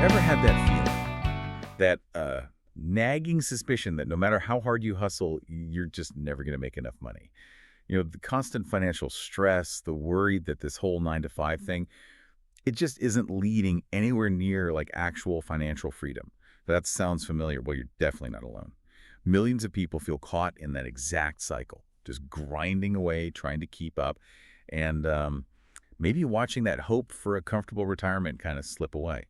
Ever had that feeling, that nagging suspicion that no matter how hard you hustle, you're just never going to make enough money? You know, the constant financial stress, the worry that this whole 9 to 5 thing, it just isn't leading anywhere near like actual financial freedom. That sounds familiar. Well, you're definitely not alone. Millions of people feel caught in that exact cycle, just grinding away, trying to keep up, and maybe watching that hope for a comfortable retirement kind of slip away.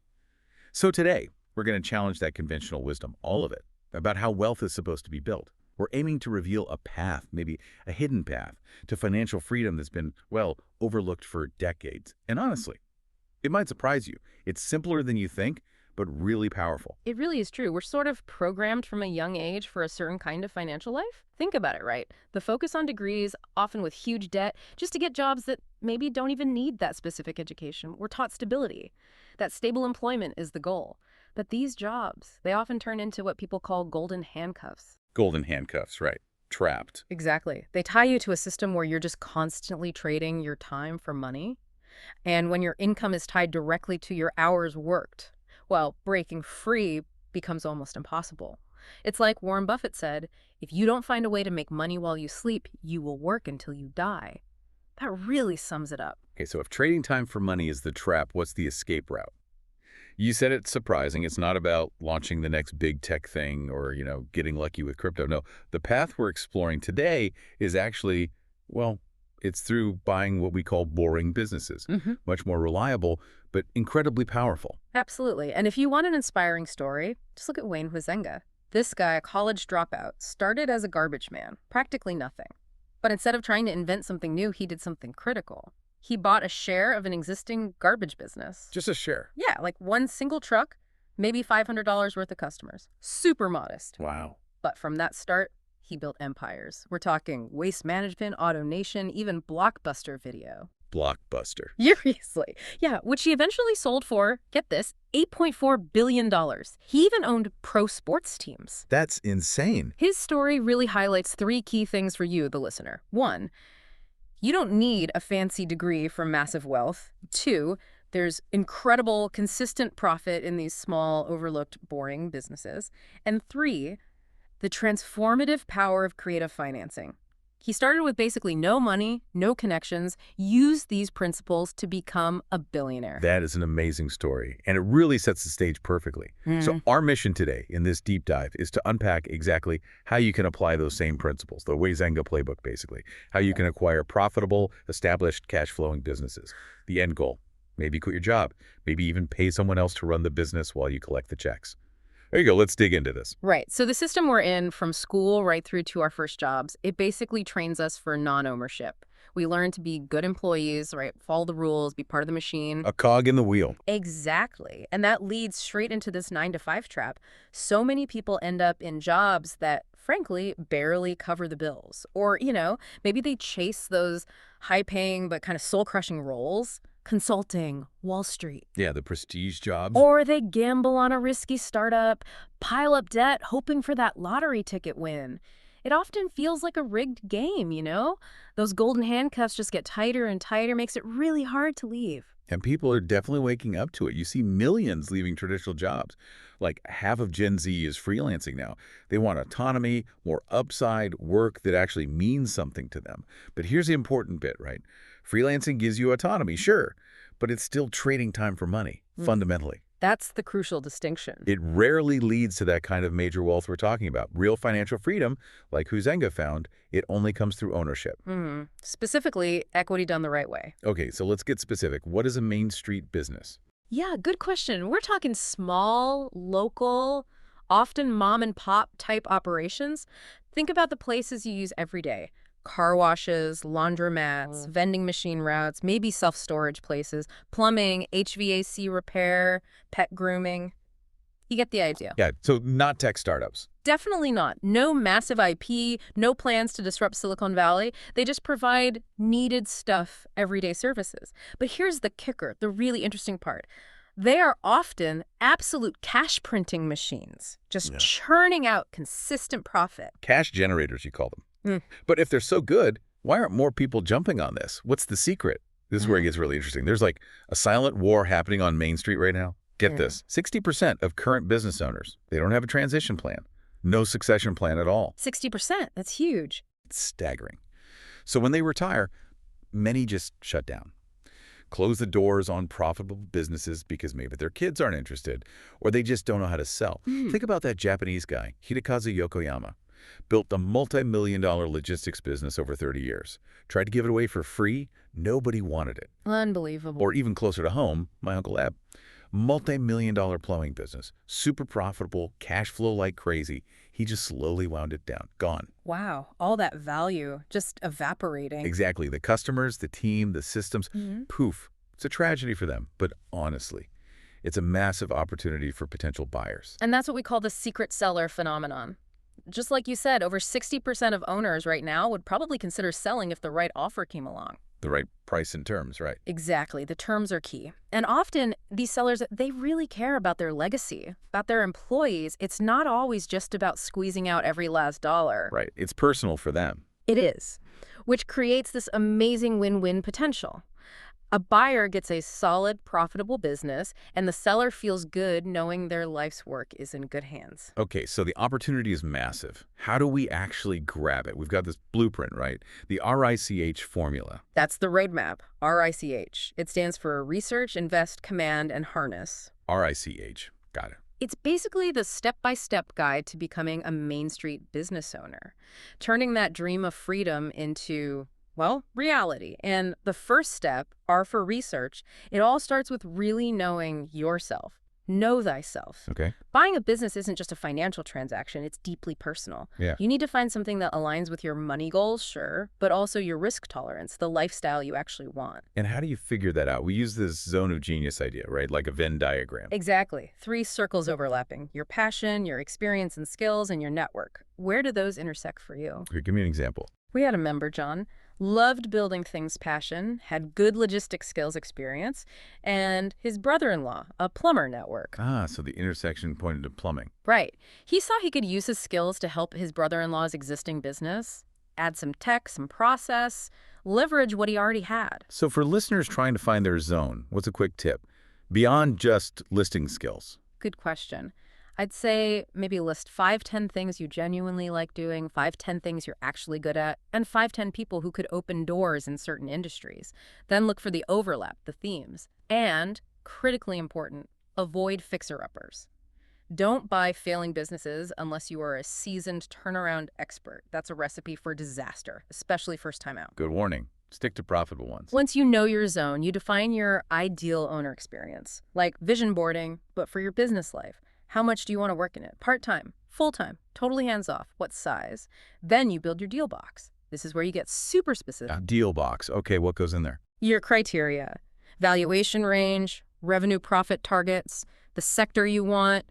So today, we're going to challenge that conventional wisdom, all of it, about how wealth is supposed to be built. We're aiming to reveal a path, maybe a hidden path, to financial freedom that's been, well, overlooked for decades. And honestly, it might surprise you. It's simpler than you think, but really powerful. It really is true. We're sort of programmed from a young age for a certain kind of financial life. Think about it, right? The focus on degrees, often with huge debt, just to get jobs that maybe don't even need that specific education. We're taught stability. That stable employment is the goal. But these jobs, they often turn into what people call golden handcuffs. Golden handcuffs, right. Trapped. Exactly. They tie you to a system where you're just constantly trading your time for money. And when your income is tied directly to your hours worked, well, breaking free becomes almost impossible. It's like Warren Buffett said, if you don't find a way to make money while you sleep, you will work until you die. That really sums it up. Okay, so if trading time for money is the trap, what's the escape route? You said it's surprising. It's not about launching the next big tech thing or, getting lucky with crypto. No, the path we're exploring today is actually, well, it's through buying what we call boring businesses. Much more reliable, but incredibly powerful. Absolutely. And if you want an inspiring story, just look at Wayne Huizenga. This guy, a college dropout, started as a garbage man, practically nothing. But instead of trying to invent something new, he did something critical. He bought a share of an existing garbage business. Just a share? Yeah, like one single truck, maybe $500 worth of customers. Super modest. Wow. But from that start, he built empires. We're talking Waste Management, AutoNation, even Blockbuster Video. Blockbuster. Seriously. Yeah, which he eventually sold for, get this, $8.4 billion. He even owned pro sports teams. That's insane. His story really highlights 3 key things for you, the listener. 1, you don't need a fancy degree for massive wealth. 2, there's incredible, consistent profit in these small, overlooked, boring businesses. And 3, the transformative power of creative financing. He started with basically no money, no connections, used these principles to become a billionaire. That is an amazing story, and it really sets the stage perfectly. So our mission today in this deep dive is to unpack exactly how you can apply those same principles, the Huizenga playbook basically, how you can acquire profitable, established, cash-flowing businesses. The end goal, maybe quit your job, maybe even pay someone else to run the business while you collect the checks. There you go. Let's dig into this. Right. So the system we're in, from school right through to our first jobs, it basically trains us for non-ownership. We learn to be good employees, right? Follow the rules, be part of the machine. A cog in the wheel. Exactly. And that leads straight into this 9 to 5 trap. So many people end up in jobs that, frankly, barely cover the bills. Or, maybe they chase those high-paying but kind of soul-crushing roles. Consulting, Wall Street. Yeah, the prestige jobs. Or they gamble on a risky startup, pile up debt, hoping for that lottery ticket win. It often feels like a rigged game, Those golden handcuffs just get tighter and tighter, makes it really hard to leave. And people are definitely waking up to it. You see millions leaving traditional jobs. Like half of Gen Z is freelancing now. They want autonomy, more upside, work that actually means something to them. But here's the important bit, right? Freelancing gives you autonomy, sure, but it's still trading time for money, fundamentally. That's the crucial distinction. It rarely leads to that kind of major wealth we're talking about. Real financial freedom, like Huizenga found, it only comes through ownership. Specifically, equity done the right way. Okay, so let's get specific. What is a Main Street business? Yeah, good question. We're talking small, local, often mom and pop type operations. Think about the places you use every day. Car washes, laundromats, vending machine routes, maybe self-storage places, plumbing, HVAC repair, pet grooming. You get the idea. Yeah, so not tech startups. Definitely not. No massive IP, no plans to disrupt Silicon Valley. They just provide needed stuff, everyday services. But here's the kicker, the really interesting part. They are often absolute cash printing machines, just churning out consistent profit. Cash generators, you call them. But if they're so good, why aren't more people jumping on this? What's the secret? This is where it gets really interesting. There's like a silent war happening on Main Street right now. Get this, 60% of current business owners, they don't have a transition plan. No succession plan at all. 60%, that's huge. It's staggering. So when they retire, many just shut down. Close the doors on profitable businesses because maybe their kids aren't interested or they just don't know how to sell. Think about that Japanese guy, Hidekazu Yokoyama. Built a multi-million-dollar logistics business over 30 years. Tried to give it away for free. Nobody wanted it. Unbelievable. Or even closer to home, my Uncle Eb. Multi-million-dollar plumbing business. Super profitable, cash flow like crazy. He just slowly wound it down. Gone. Wow, all that value just evaporating. Exactly. The customers, the team, the systems, poof. It's a tragedy for them. But honestly, it's a massive opportunity for potential buyers. And that's what we call the secret seller phenomenon. Just like you said, over 60% of owners right now would probably consider selling if the right offer came along. The right price and terms, right? Exactly. The terms are key. And often, these sellers, they really care about their legacy, about their employees. It's not always just about squeezing out every last dollar. Right. It's personal for them. It is, which creates this amazing win-win potential. A buyer gets a solid, profitable business, and the seller feels good knowing their life's work is in good hands. Okay, so the opportunity is massive. How do we actually grab it? We've got this blueprint, right? The R.I.C.H formula. That's the roadmap, R.I.C.H. It stands for Research, Invest, Command, and Harness. R.I.C.H. Got it. It's basically the step-by-step guide to becoming a Main Street business owner, turning that dream of freedom into, well, reality. And the first step, R for research, it all starts with really knowing yourself. Know thyself. Okay. Buying a business isn't just a financial transaction, it's deeply personal. Yeah. You need to find something that aligns with your money goals, sure, but also your risk tolerance, the lifestyle you actually want. And how do you figure that out? We use this zone of genius idea, right? Like a Venn diagram. Exactly. 3 circles overlapping. Your passion, your experience and skills, and your network. Where do those intersect for you? Okay, give me an example. We had a member, John. Loved building things passion, had good logistics skills experience, and his brother-in-law, a plumber network. Ah, so the intersection pointed to plumbing. Right. He saw he could use his skills to help his brother-in-law's existing business, add some tech, some process, leverage what he already had. So for listeners trying to find their zone, what's a quick tip? Beyond just listing skills. Good question. I'd say maybe list 5-10 things you genuinely like doing, 5-10 things you're actually good at, and 5-10 people who could open doors in certain industries. Then look for the overlap, the themes. And, critically important, avoid fixer-uppers. Don't buy failing businesses unless you are a seasoned turnaround expert. That's a recipe for disaster, especially first time out. Good warning. Stick to profitable ones. Once you know your zone, you define your ideal owner experience, like vision boarding, but for your business life. How much do you want to work in it? Part-time, full-time, totally hands-off. What size? Then you build your deal box. This is where you get super specific. A deal box. Okay, what goes in there? Your criteria, valuation range, revenue profit targets, the sector you want,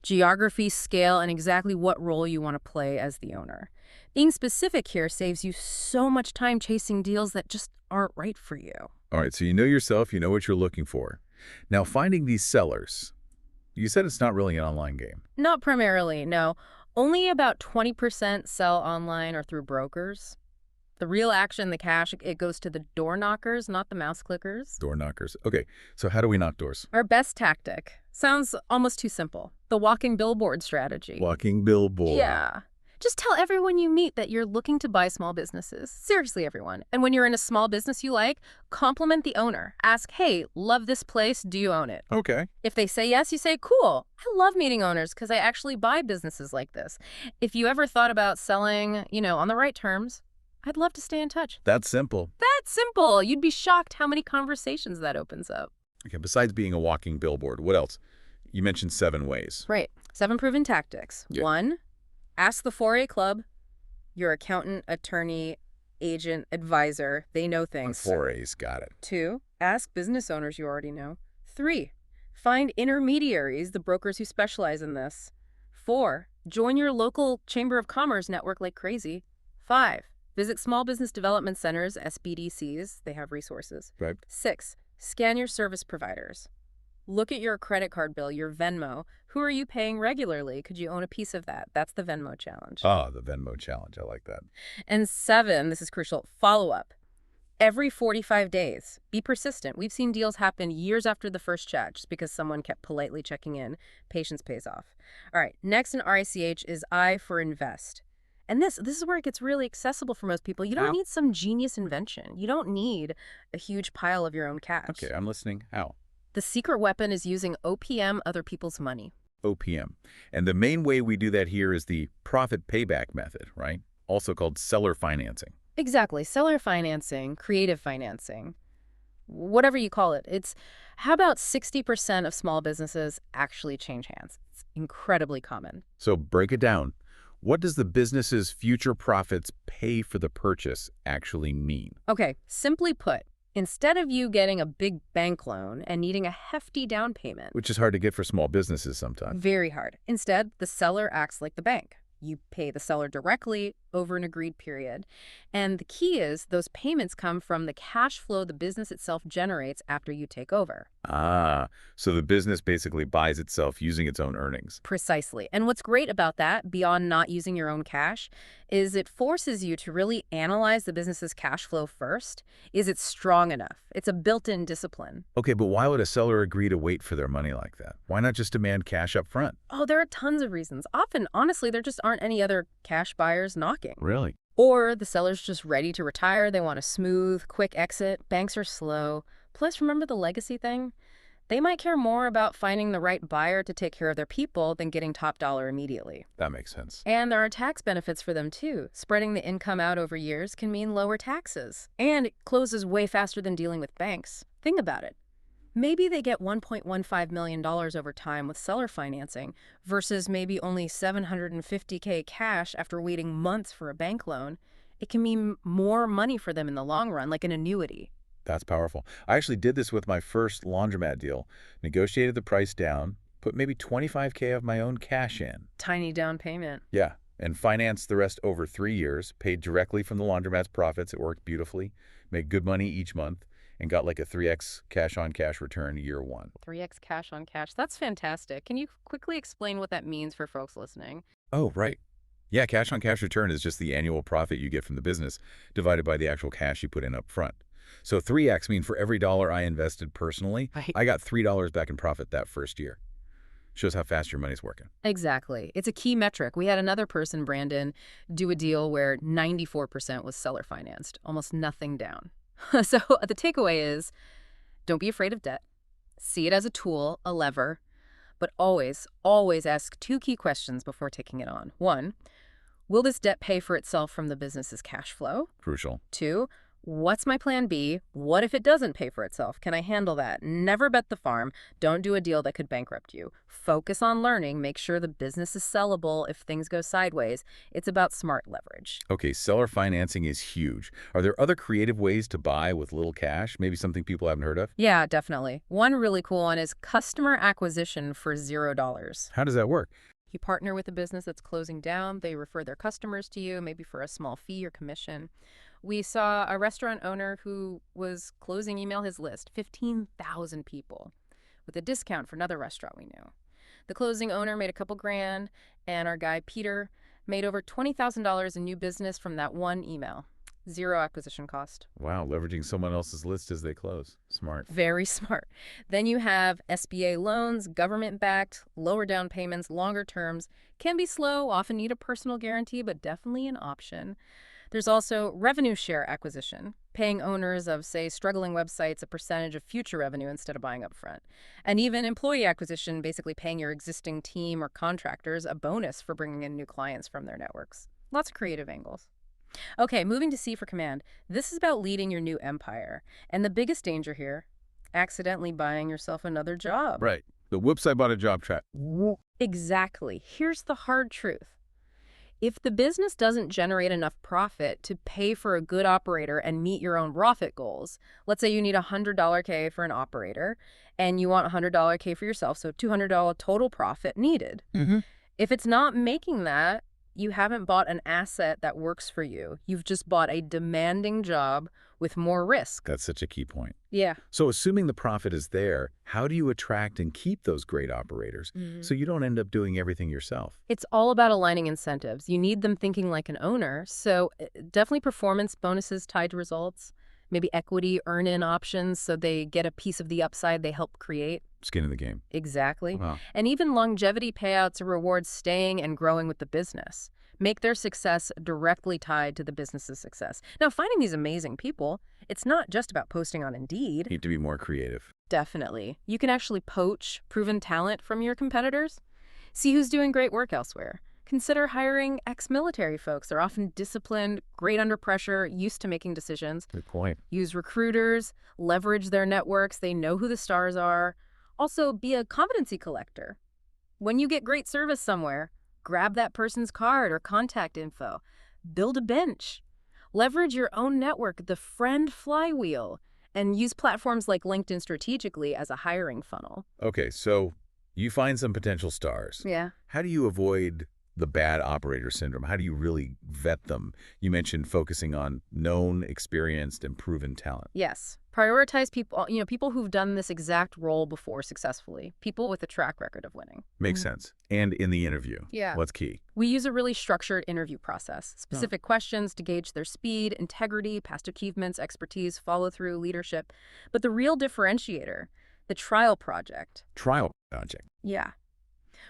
geography, scale, and exactly what role you want to play as the owner. Being specific here saves you so much time chasing deals that just aren't right for you. All right, so you know yourself, you know what you're looking for. Now, finding these sellers, you said it's not really an online game. Not primarily, no. Only about 20% sell online or through brokers. The real action, the cash, it goes to the door knockers, not the mouse clickers. Door knockers. Okay, so how do we knock doors? Our best tactic. Sounds almost too simple. The walking billboard strategy. Walking billboard. Yeah. Just tell everyone you meet that you're looking to buy small businesses. Seriously, everyone. And when you're in a small business you like, compliment the owner. Ask, hey, love this place. Do you own it? Okay. If they say yes, you say, cool. I love meeting owners because I actually buy businesses like this. If you ever thought about selling, on the right terms, I'd love to stay in touch. That's simple. That's simple. You'd be shocked how many conversations that opens up. Okay, besides being a walking billboard, what else? You mentioned 7 ways. Right. 7 proven tactics. Yeah. 1, ask the 4A club, your accountant, attorney, agent, advisor. They know things. 4 A's, got it. 2, ask business owners you already know. 3, find intermediaries, the brokers who specialize in this. 4, join your local Chamber of Commerce network like crazy. 5, visit small business development centers, SBDCs. They have resources. Right. 6, scan your service providers. Look at your credit card bill, your Venmo. Who are you paying regularly? Could you own a piece of that? That's the Venmo challenge. Ah, the Venmo challenge. I like that. And 7, this is crucial, follow up. Every 45 days. Be persistent. We've seen deals happen years after the first check just because someone kept politely checking in. Patience pays off. All right, next in R.I.C.H is I for invest. And this is where it gets really accessible for most people. You don't How? need some genius invention. You don't need a huge pile of your own cash. Okay, I'm listening. How? The secret weapon is using OPM, other people's money. OPM. And the main way we do that here is the profit payback method, right? Also called seller financing. Exactly. Seller financing, creative financing, whatever you call it. It's how about 60% of small businesses actually change hands? It's incredibly common. So break it down. What does the business's future profits pay for the purchase actually mean? Okay, simply put, instead of you getting a big bank loan and needing a hefty down payment, Which is hard to get for small businesses sometimes. very hard. Instead, the seller acts like the bank. You pay the seller directly over an agreed period. And the key is those payments come from the cash flow the business itself generates after you take over. Ah, so the business basically buys itself using its own earnings. Precisely. And what's great about that, beyond not using your own cash, is it forces you to really analyze the business's cash flow first. Is it strong enough? It's a built-in discipline. Okay, but why would a seller agree to wait for their money like that? Why not just demand cash up front? Oh, there are tons of reasons. Often, honestly, there just aren't any other cash buyers knocking. Really? Or the seller's just ready to retire. They want a smooth, quick exit. Banks are slow. Plus, remember the legacy thing? They might care more about finding the right buyer to take care of their people than getting top dollar immediately. That makes sense. And there are tax benefits for them, too. Spreading the income out over years can mean lower taxes. And it closes way faster than dealing with banks. Think about it. Maybe they get $1.15 million over time with seller financing versus maybe only $750K cash after waiting months for a bank loan. It can mean more money for them in the long run, like an annuity. That's powerful. I actually did this with my first laundromat deal. Negotiated the price down, put maybe $25K of my own cash in. Tiny down payment. Yeah, and financed the rest over 3 years, paid directly from the laundromat's profits. It worked beautifully, made good money each month, and got like a 3x cash-on-cash return year one. 3x cash on cash. That's fantastic. Can you quickly explain what that means for folks listening? Oh, right. Yeah, cash-on-cash return is just the annual profit you get from the business divided by the actual cash you put in up front. So 3x mean for every dollar I invested personally, Right. I got $3 back in profit that first year. Shows how fast your money's working. Exactly. It's a key metric. We had another person, Brandon, do a deal where 94% was seller financed, almost nothing down. So the takeaway is, don't be afraid of debt. See it as a tool, a lever, but always, always ask 2 key questions before taking it on. 1, will this debt pay for itself from the business's cash flow? Crucial. 2, what's my plan B? What if it doesn't pay for itself? Can I handle that? Never bet the farm. Don't do a deal that could bankrupt you. Focus on learning. Make sure the business is sellable if things go sideways. It's about smart leverage. Okay, seller financing is huge. Are there other creative ways to buy with little cash? Maybe something people haven't heard of? Yeah, definitely. One really cool one is customer acquisition for $0. How does that work? You partner with a business that's closing down. They refer their customers to you, maybe for a small fee or commission. We saw a restaurant owner who was closing email his list, 15,000 people, with a discount for another restaurant we knew. The closing owner made a couple grand, and our guy, Peter, made over $20,000 in new business from that one email. 0 acquisition cost. Wow, leveraging someone else's list as they close. Smart. Very smart. Then you have SBA loans, government-backed, lower down payments, longer terms. Can be slow, often need a personal guarantee, but definitely an option. There's also revenue share acquisition, paying owners of, say, struggling websites a percentage of future revenue instead of buying up front. And even employee acquisition, basically paying your existing team or contractors a bonus for bringing in new clients from their networks. Lots of creative angles. Okay, moving to C for command. This is about leading your new empire. And the biggest danger here, accidentally buying yourself another job. Right. The whoops, I bought a job trap. Exactly. Here's the hard truth. If the business doesn't generate enough profit to pay for a good operator and meet your own profit goals, let's say you need $100 K for an operator and you want $100 K for yourself, so $200 total profit needed. If it's not making that, you haven't bought an asset that works for you. You've just bought a demanding job with more risk. That's such a key point. Yeah. So assuming the profit is there, how do you attract and keep those great operators so you don't end up doing everything yourself? It's all about aligning incentives. You need them thinking like an owner, so definitely performance bonuses tied to results, maybe equity earn-in options so they get a piece of the upside they help create. Skin in the game. Exactly. Wow. And even longevity payouts or rewards staying and growing with the business. Make their success directly tied to the business's success. Now, finding these amazing people, it's not just about posting on Indeed. Need to be more creative. Definitely. You can actually poach proven talent from your competitors. See who's doing great work elsewhere. Consider hiring ex-military folks. They're often disciplined, great under pressure, used to making decisions. Good point. Use recruiters, leverage their networks. They know who the stars are. Also, be a competency collector. When you get great service somewhere, grab that person's card or contact info. Build a bench. Leverage your own network, the friend flywheel, and use platforms like LinkedIn strategically as a hiring funnel. Okay, so you find some potential stars. Yeah. How do you avoid the bad operator syndrome? How do you really vet them? You mentioned focusing on known, experienced, and proven talent. Yes. Prioritize people, people who've done this exact role before successfully. People with a track record of winning. Makes sense. And in the interview, Yeah. what's key? We use a really structured interview process. Specific questions to gauge their speed, integrity, past achievements, expertise, follow-through, leadership. But the real differentiator, the trial project. Trial project. Yeah.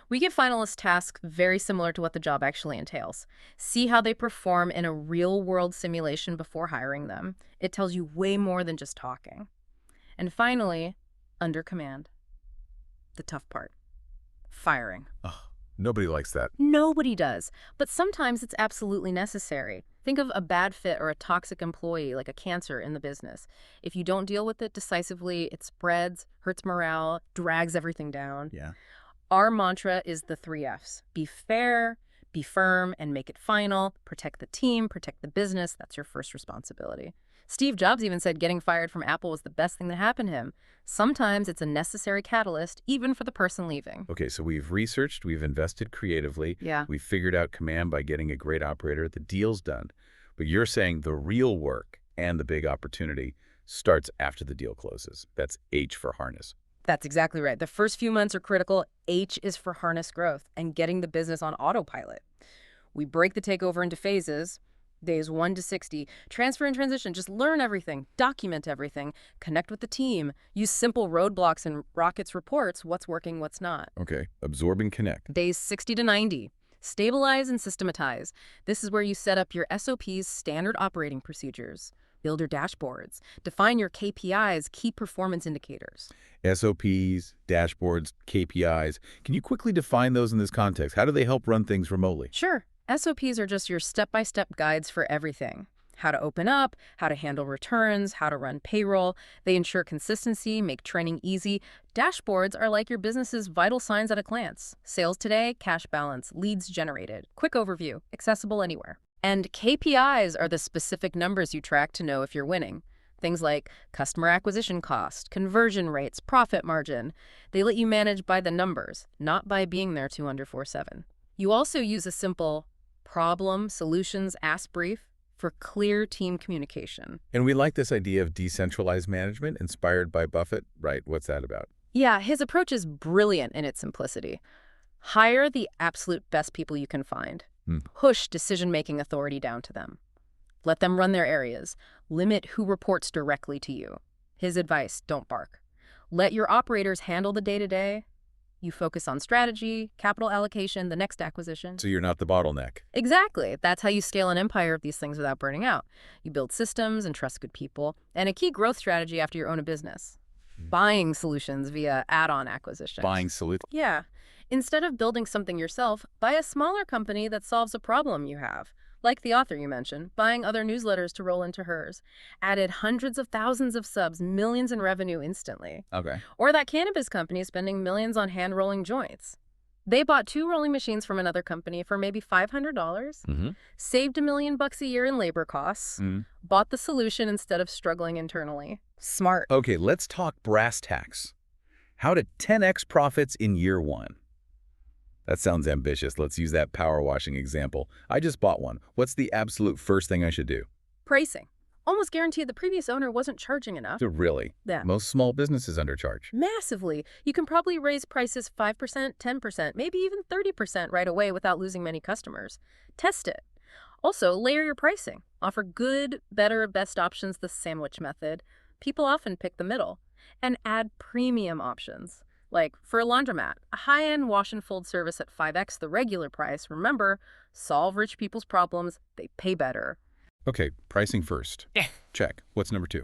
We give finalists tasks very similar to what the job actually entails. See how they perform in a real-world simulation before hiring them. It tells you way more than just talking. And finally, under command. The tough part. Firing. Oh, nobody likes that. Nobody does, but sometimes it's absolutely necessary. Think of a bad fit or a toxic employee like a cancer in the business. If you don't deal with it decisively, it spreads, hurts morale, drags everything down. Yeah. Our mantra is the 3 Fs. Be fair, be firm, and make it final. Protect the team, protect the business. That's your first responsibility. Steve Jobs even said getting fired from Apple was the best thing that happened to him. Sometimes it's a necessary catalyst, even for the person leaving. Okay, so we've researched, we've invested creatively. Yeah. We've figured out command by getting a great operator. The deal's done. But you're saying the real work and the big opportunity starts after the deal closes. That's H for harness. That's exactly right. The first few months are critical. H is for harness growth and getting the business on autopilot. We break the takeover into phases, days 1 to 60, transfer and transition, just learn everything, document everything, connect with the team, use simple roadblocks and Rocket's reports, what's working, what's not. Okay, absorb and connect. Days 60 to 90, stabilize and systematize. This is where you set up your SOPs, standard operating procedures. Build your dashboards. Define your KPIs, key performance indicators. SOPs, dashboards, KPIs. Can you quickly define those in this context? How do they help run things remotely? Sure. SOPs are just your step-by-step guides for everything. How to open up, how to handle returns, how to run payroll. They ensure consistency, make training easy. Dashboards are like your business's vital signs at a glance. Sales today, cash balance, leads generated. Quick overview, accessible anywhere. And KPIs are the specific numbers you track to know if you're winning. Things like customer acquisition cost, conversion rates, profit margin. They let you manage by the numbers, not by being there 24/7. You also use a simple problem, solutions, ask brief for clear team communication. And we like this idea of decentralized management inspired by Buffett, right? What's that about? Yeah, his approach is brilliant in its simplicity. Hire the absolute best people you can find. Push decision-making authority down to them. Let them run their areas. Limit who reports directly to you. His advice, don't bark. Let your operators handle the day-to-day. You focus on strategy, capital allocation, the next acquisition. So you're not the bottleneck. Exactly. That's how you scale an empire of these things without burning out. You build systems and trust good people. And a key growth strategy after you own a business. Buying solutions via add-on acquisitions. Buying solutions. Yeah. Instead of building something yourself, buy a smaller company that solves a problem you have. Like the author you mentioned, buying other newsletters to roll into hers. Added hundreds of thousands of subs, millions in revenue instantly. Okay. Or that cannabis company spending millions on hand-rolling joints. They bought 2 rolling machines from another company for maybe $500, saved $1 million a year in labor costs, bought the solution instead of struggling internally. Smart. Okay, let's talk brass tacks. How to 10x profits in year 1. That sounds ambitious. Let's use that power washing example. I just bought one. What's the absolute first thing I should do? Pricing. Almost guaranteed the previous owner wasn't charging enough. Really? Yeah. Most small businesses undercharge. Massively. You can probably raise prices 5%, 10%, maybe even 30% right away without losing many customers. Test it. Also, layer your pricing. Offer good, better, best options, the sandwich method. People often pick the middle. And add premium options. Like for a laundromat, a high-end wash and fold service at 5x the regular price. Remember, solve rich people's problems. They pay better. Okay, pricing first. Yeah. Check. What's number 2?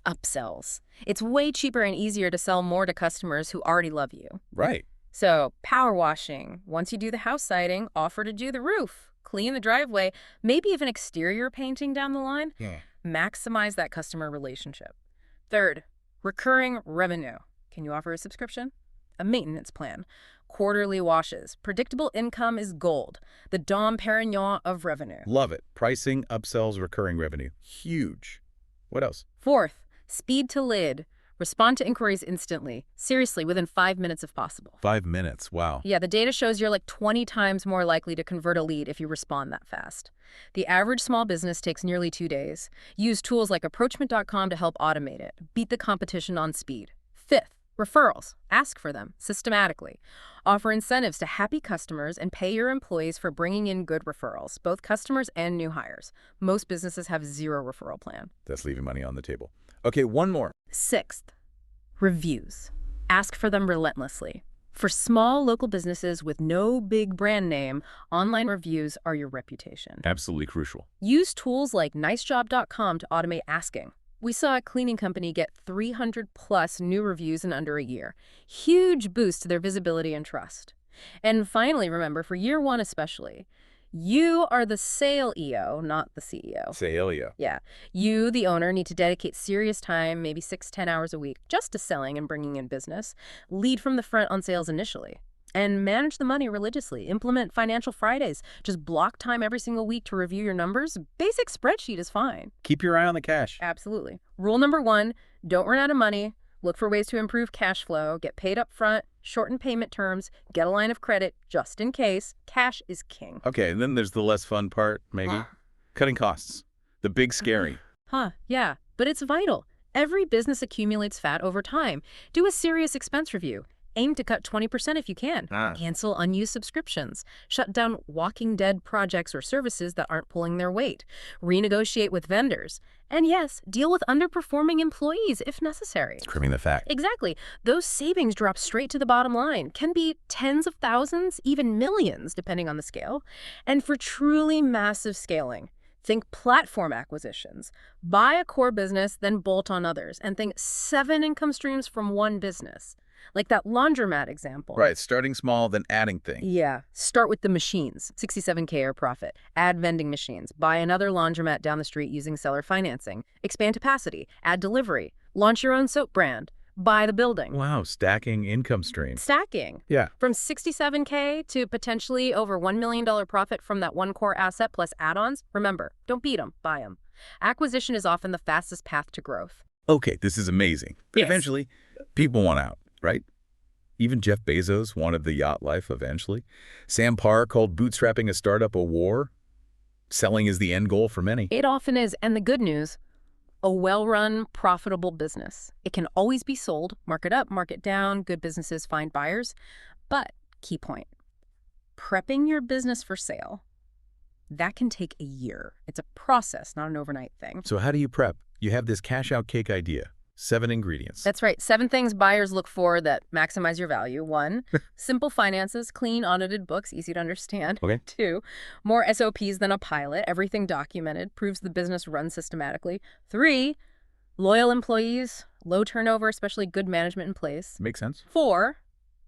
Upsells. It's way cheaper and easier to sell more to customers who already love you. Right. So, power washing. Once you do the house siding, offer to do the roof, clean the driveway, maybe even exterior painting down the line. Yeah. Maximize that customer relationship. Third, recurring revenue. Can you offer a subscription? A maintenance plan. Quarterly washes. Predictable income is gold. The Dom Perignon of revenue. Love it. Pricing, upsells, recurring revenue. Huge. What else? Fourth, speed to lead. Respond to inquiries instantly. Seriously, within 5 minutes if possible. 5 minutes. Wow. Yeah, the data shows you're like 20 times more likely to convert a lead if you respond that fast. The average small business takes nearly 2 days. Use tools like approachment.com to help automate it. Beat the competition on speed. Fifth, referrals. Ask for them systematically. Offer incentives to happy customers and pay your employees for bringing in good referrals, both customers and new hires. Most businesses have zero referral plan. That's leaving money on the table. Okay, one more. Sixth, reviews. Ask for them relentlessly. For small local businesses with no big brand name, online reviews are your reputation. Absolutely crucial. Use tools like nicejob.com to automate asking. We saw a cleaning company get 300+ new reviews in under a year. Huge boost to their visibility and trust. And finally, remember, for year one especially, you are the sale EO, not the CEO. Saleio. Yeah. You, the owner, need to dedicate serious time, maybe 6-10 hours a week, just to selling and bringing in business. Lead from the front on sales initially. And manage the money religiously. Implement Financial Fridays. Just block time every single week to review your numbers. Basic spreadsheet is fine. Keep your eye on the cash. Absolutely. Rule number 1, don't run out of money. Look for ways to improve cash flow. Get paid up front. Shorten payment terms. Get a line of credit just in case. Cash is king. Okay, and then there's the less fun part, maybe. Cutting costs. The big scary. Yeah. But it's vital. Every business accumulates fat over time. Do a serious expense review. Aim to cut 20% if you can. Cancel unused subscriptions. Shut down Walking Dead projects or services that aren't pulling their weight. Renegotiate with vendors. And yes, deal with underperforming employees if necessary. Trimming the fat. Exactly. Those savings drop straight to the bottom line. Can be tens of thousands, even millions, depending on the scale. And for truly massive scaling, think platform acquisitions. Buy a core business, then bolt on others. And think 7 income streams from one business. Like that laundromat example. Right, starting small, then adding things. Yeah. Start with the machines, 67K or profit. Add vending machines. Buy another laundromat down the street using seller financing. Expand capacity. Add delivery. Launch your own soap brand. Buy the building. Wow, stacking income streams. Stacking. Yeah. From 67K to potentially over $1 million profit from that one core asset plus add-ons. Remember, don't beat them, buy them. Acquisition is often the fastest path to growth. Okay, this is amazing. But Yes. eventually, people want out. Right? Even Jeff Bezos wanted the yacht life eventually. Sam Parr called bootstrapping a startup a war. Selling is the end goal for many. It often is. And the good news, a well-run, profitable business. It can always be sold, market up, market down, good businesses find buyers. But, key point, prepping your business for sale, that can take a year. It's a process, not an overnight thing. So how do you prep? You have this cash-out cake idea. 7 ingredients. That's right. 7 things buyers look for that maximize your value. 1, simple finances, clean, audited books, easy to understand. Okay. 2, more SOPs than a pilot, everything documented, proves the business runs systematically. 3, loyal employees, low turnover, especially good management in place. Makes sense. 4,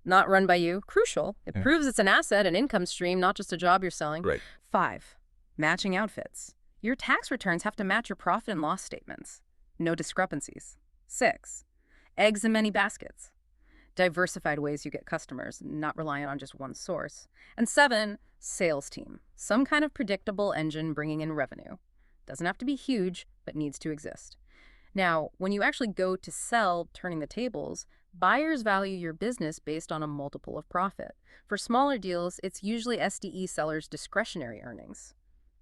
not run by you, crucial. It Yeah. proves it's an asset, an income stream, not just a job you're selling. Right. 5, matching outfits. Your tax returns have to match your profit and loss statements. No discrepancies. 6, eggs in many baskets. Diversified ways you get customers, not reliant on just one source. And 7, sales team. Some kind of predictable engine bringing in revenue. Doesn't have to be huge, but needs to exist. Now, when you actually go to sell, turning the tables, buyers value your business based on a multiple of profit. For smaller deals, it's usually SDE sellers' discretionary earnings.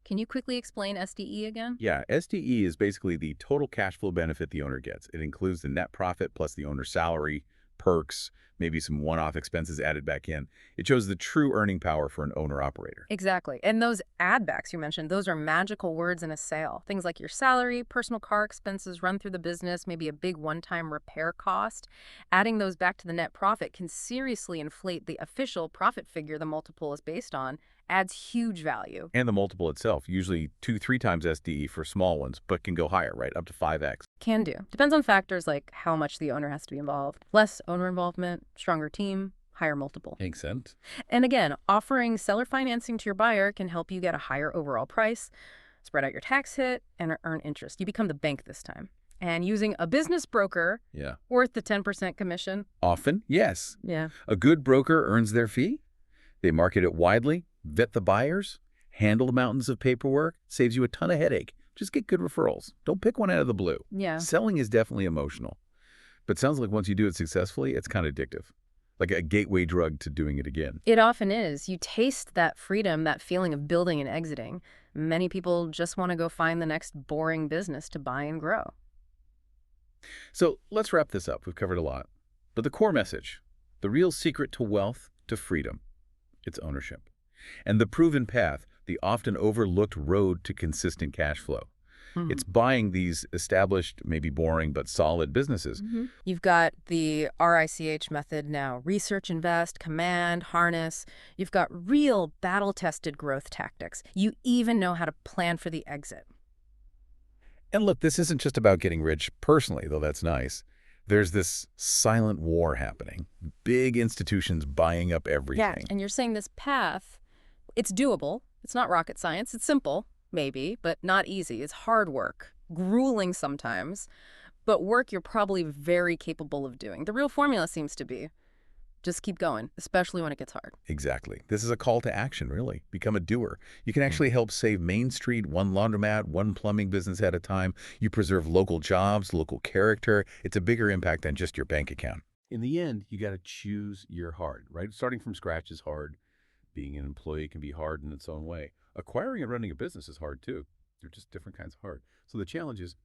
Can you quickly explain SDE again? Yeah, SDE is basically the total cash flow benefit the owner gets. It includes the net profit plus the owner's salary, perks, maybe some one-off expenses added back in. It shows the true earning power for an owner-operator. Exactly. And those add backs you mentioned, those are magical words in a sale. Things like your salary, personal car expenses run through the business, maybe a big one-time repair cost. Adding those back to the net profit can seriously inflate the official profit figure the multiple is based on, adds huge value. And the multiple itself, usually 2-3 times SDE for small ones, but can go higher, right? Up to 5x. Can do. Depends on factors like how much the owner has to be involved. Less owner involvement, stronger team, higher multiple. Makes sense. And again, offering seller financing to your buyer can help you get a higher overall price, spread out your tax hit, and earn interest. You become the bank this time. And using a business broker, worth the 10% commission. Often, yes. Yeah. A good broker earns their fee. They market it widely, vet the buyers, handle the mountains of paperwork, saves you a ton of headache. Just get good referrals. Don't pick one out of the blue. Yeah. Selling is definitely emotional. But sounds like once you do it successfully, it's kind of addictive. Like a gateway drug to doing it again. It often is. You taste that freedom, that feeling of building and exiting. Many people just want to go find the next boring business to buy and grow. So let's wrap this up. We've covered a lot. But the core message, the real secret to wealth, to freedom, it's ownership. And the proven path, the often overlooked road to consistent cash flow. It's buying these established, maybe boring, but solid businesses. You've got the R.I.C.H method now. Research, invest, command, harness. You've got real battle-tested growth tactics. You even know how to plan for the exit. And look, this isn't just about getting rich personally, though that's nice. There's this silent war happening. Big institutions buying up everything. Yeah, and you're saying this path, it's doable. It's not rocket science. It's simple. Maybe, but not easy. It's hard work, grueling sometimes, but work you're probably very capable of doing. The real formula seems to be just keep going, especially when it gets hard. Exactly. This is a call to action, really. Become a doer. You can actually help save Main Street, one laundromat, one plumbing business at a time. You preserve local jobs, local character. It's a bigger impact than just your bank account. In the end, you got to choose your hard, right? Starting from scratch is hard. Being an employee can be hard in its own way. Acquiring and running a business is hard too. They're just different kinds of hard. So the challenge is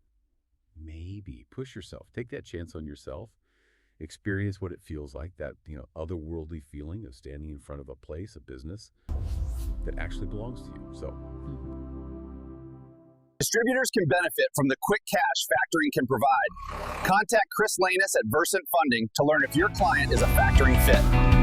maybe push yourself. Take that chance on yourself. Experience what it feels like, that otherworldly feeling of standing in front of a place, a business that actually belongs to you. So distributors can benefit from the quick cash factoring can provide. Contact Chris Lehnes at Versant Funding to learn if your client is a factoring fit.